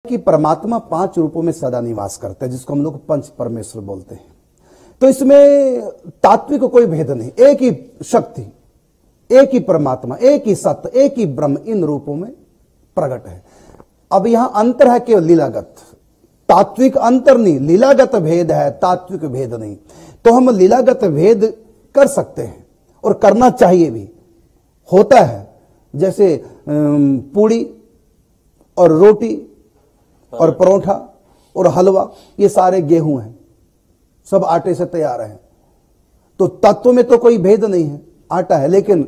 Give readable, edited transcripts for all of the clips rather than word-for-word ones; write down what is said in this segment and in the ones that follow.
कि परमात्मा 5 रूपों में सदा निवास करते हैं, जिसको हम लोग पंच परमेश्वर बोलते हैं। तो इसमें तात्विक कोई भेद नहीं, एक ही शक्ति, एक ही परमात्मा, एक ही सत्य, एक ही ब्रह्म इन रूपों में प्रकट है। अब यहां अंतर है केवल लीलागत, तात्विक अंतर नहीं, लीलागत भेद है, तात्विक भेद नहीं। तो हम लीलागत भेद कर सकते हैं और करना चाहिए भी, होता है। जैसे पूड़ी और रोटी और परोठा और हलवा, ये सारे गेहूं हैं, सब आटे से तैयार हैं। तो तत्व में तो कोई भेद नहीं है, आटा है, लेकिन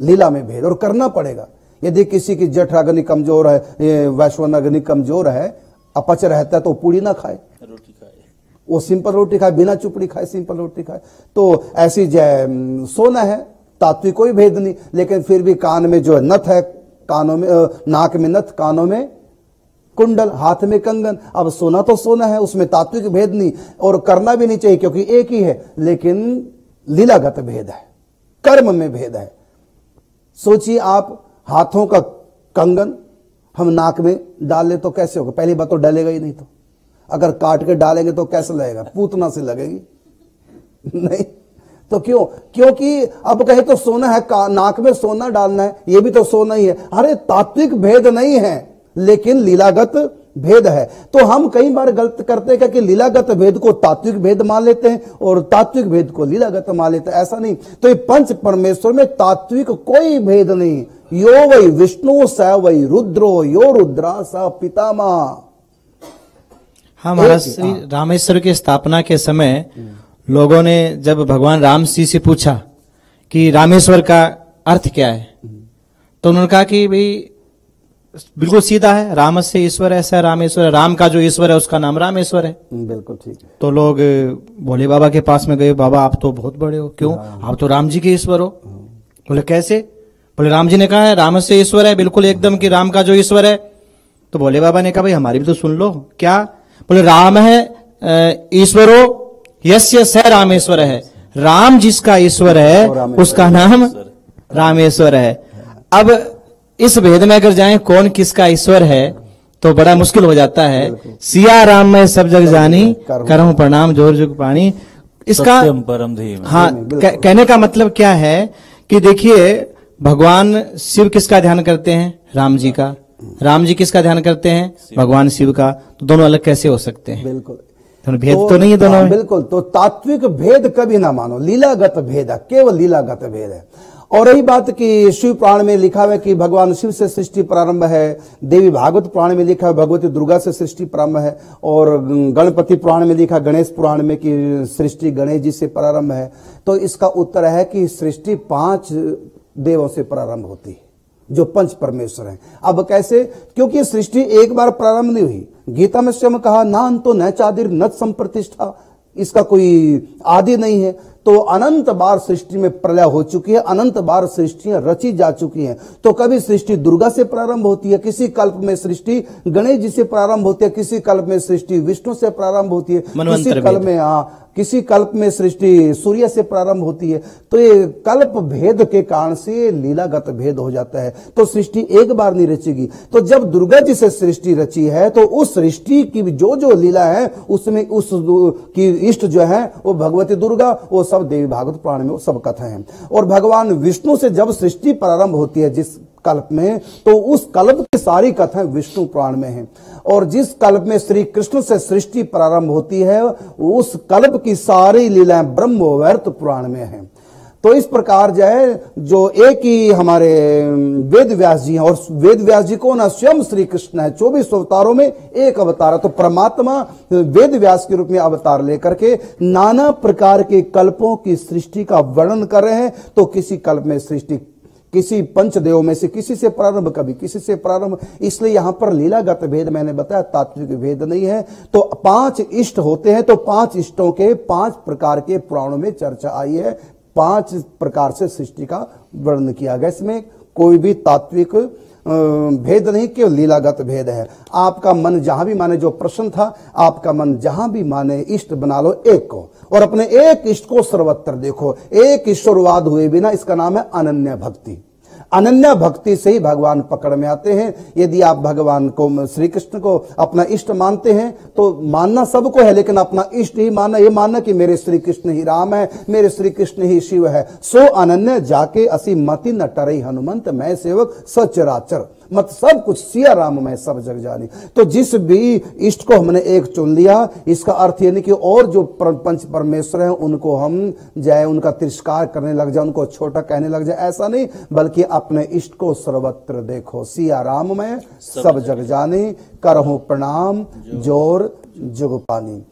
लीला में भेद, और करना पड़ेगा। यदि किसी की जठ अग्नि कमजोर है, वैश्वन अग्नि कमजोर है, अपच रहता है, तो पूड़ी ना खाए, रोटी खाए, वो सिंपल रोटी खाए, बिना चुपड़ी खाए सिंपल रोटी खाए। तो ऐसी जय सोना है, तात्विक कोई भेद नहीं, लेकिन फिर भी कान में जो नथ है, कानों में नाक में नथ, कानों में कुंडल, हाथ में कंगन। अब सोना तो सोना है, उसमें तात्विक भेद नहीं, और करना भी नहीं चाहिए क्योंकि एक ही है, लेकिन लीलागत भेद है, कर्म में भेद है। सोचिए आप, हाथों का कंगन हम नाक में डाल ले तो कैसे होगा? पहली बात तो डलेगा ही नहीं, तो अगर काट के डालेंगे तो कैसे लगेगा? पूतना से लगेगी नहीं। तो क्यों? क्योंकि अब कहे तो सोना है, नाक में सोना डालना है, ये भी तो सोना ही है। अरे तात्विक भेद नहीं है, लेकिन लीलागत भेद है। तो हम कई बार गलत करते हैं कि लीलागत भेद को तात्विक भेद मान लेते हैं और तात्विक भेद को लीलागत मान लेते हैं। ऐसा नहीं। तो ये पंच परमेश्वर में तात्विक कोई भेद नहीं। यो वै विष्णु स वै रुद्रो यो रुद्रा स पितामह। हाँ महाराज, श्री रामेश्वर की स्थापना के समय लोगों ने जब भगवान राम जी से पूछा कि रामेश्वर का अर्थ क्या है, तो उन्होंने कहा कि भाई बिल्कुल सीधा है, राम से ईश्वर ऐसा है, रामेश्वर है, राम का जो ईश्वर है उसका नाम रामेश्वर है। बिल्कुल ठीक है। तो लोग भोले बाबा के पास में गए, बाबा आप तो बहुत बड़े हो, क्यों? आप तो राम जी के ईश्वर हो। बोले कैसे? बोले राम जी ने कहा है राम से ईश्वर है, बिल्कुल एकदम कि राम का जो ईश्वर है। तो भोले बाबा ने कहा भाई हमारी भी तो सुन लो। क्या? बोले राम है ईश्वरो यस्य स रामेश्वर है, राम जिसका ईश्वर है उसका नाम रामेश्वर है। अब इस भेद में अगर जाएं कौन किसका ईश्वर है तो बड़ा मुश्किल हो जाता है। सिया राम में सब जग जानी, करहूं प्रणाम जोर जुग पानी। इसका परम धीम। हाँ, कहने का मतलब क्या है कि देखिए, भगवान शिव किसका ध्यान करते हैं? राम जी का। राम जी किसका ध्यान करते हैं? भगवान शिव का। तो दोनों अलग कैसे हो सकते हैं? बिल्कुल भेद तो नहीं है दोनों में। बिल्कुल। तो तात्विक भेद कभी ना मानो, लीलागत भेद है, केवल लीलागत भेद है। और रही बात कि शिव पुराण में लिखा हुआ है कि भगवान शिव से सृष्टि प्रारंभ है, देवी भागवत पुराण में लिखा है भगवती दुर्गा से सृष्टि प्रारंभ है, और गणपति पुराण में लिखा, गणेश पुराण में कि सृष्टि गणेश जी से प्रारंभ है। तो इसका उत्तर है कि सृष्टि 5 देवों से प्रारंभ होती है, जो पंच परमेश्वर हैं। अब कैसे? क्योंकि सृष्टि एक बार प्रारंभ नहीं हुई। गीता में स्वयं कहा ना अंतो न चादिर न संप्रतिष्ठा, इसका कोई आदि नहीं है। तो अनंत बार सृष्टि में प्रलय हो चुकी है, अनंत बार सृष्टियां रची जा चुकी हैं। तो कभी सृष्टि दुर्गा से प्रारंभ होती है, किसी कल्प में सृष्टि गणेश जी से प्रारंभ होती है, किसी कल्प में सृष्टि विष्णु से प्रारंभ होती है, किसी कल्प में सृष्टि सूर्य से प्रारंभ होती है। तो ये कल्प भेद के कारण से लीलागत भेद हो जाता है। तो सृष्टि एक बार नहीं रचेगी। तो जब दुर्गा जी से सृष्टि रची है तो उस सृष्टि की जो लीला है उसमें उस की इष्ट जो है वो भगवती दुर्गा, वो सब देवी भागवत पुराण में वो सब कथा है। और भगवान विष्णु से जब सृष्टि प्रारंभ होती है जिस कल्प में, तो उस कल्प की सारी कथाएं विष्णु पुराण में हैं। और जिस कल्प में श्री कृष्ण से सृष्टि प्रारंभ होती है उस कल्प की सारी लीलाएं ब्रह्मवैवर्त पुराण में हैं। तो इस प्रकार जो है, जो एक ही हमारे वेद व्यास जी हैं, और वेद व्यास जी को ना स्वयं श्री कृष्ण है, 24 अवतारों में एक अवतार है। तो परमात्मा वेद व्यास के रूप में अवतार लेकर के नाना प्रकार के कल्पों की सृष्टि का वर्णन कर रहे हैं। तो किसी कल्प में सृष्टि किसी पंचदेव में से किसी से प्रारंभ, कभी किसी से प्रारंभ। इसलिए यहां पर लीलागत भेद मैंने बताया, तात्विक भेद नहीं है। तो 5 इष्ट होते हैं, तो 5 इष्टों के 5 प्रकार के पुराणों में चर्चा आई है, 5 प्रकार से सृष्टि का वर्णन किया गया। इसमें कोई भी तात्विक भेद नहीं, केवल लीलागत भेद है। आपका मन जहां भी माने, जो प्रश्न था, आपका मन जहां भी माने इष्ट बना लो एक को, और अपने एक इष्ट को सर्वत्र देखो। एक ईश्वरवाद हुए बिना, इसका नाम है अनन्य भक्ति। अनन्या भक्ति से ही भगवान पकड़ में आते हैं। यदि आप भगवान को, श्री कृष्ण को अपना इष्ट मानते हैं तो मानना सबको है, लेकिन अपना इष्ट ही मानना, ये मानना कि मेरे श्री कृष्ण ही राम है, मेरे श्री कृष्ण ही शिव है। सो अनन्य जाके असी मति न टरई हनुमंत, मैं सेवक सचराचर, मत सब कुछ सिया राम में सब जग जानी। तो जिस भी इष्ट को हमने एक चुन लिया, इसका अर्थ ये नहीं कि और जो पंच परमेश्वर हैं उनको हम जाए उनका तिरस्कार करने लग जाए, उनको छोटा कहने लग जाए, ऐसा नहीं, बल्कि अपने इष्ट को सर्वत्र देखो, सिया राम में सब जग जानी, करहु प्रणाम जोर जुग पानी।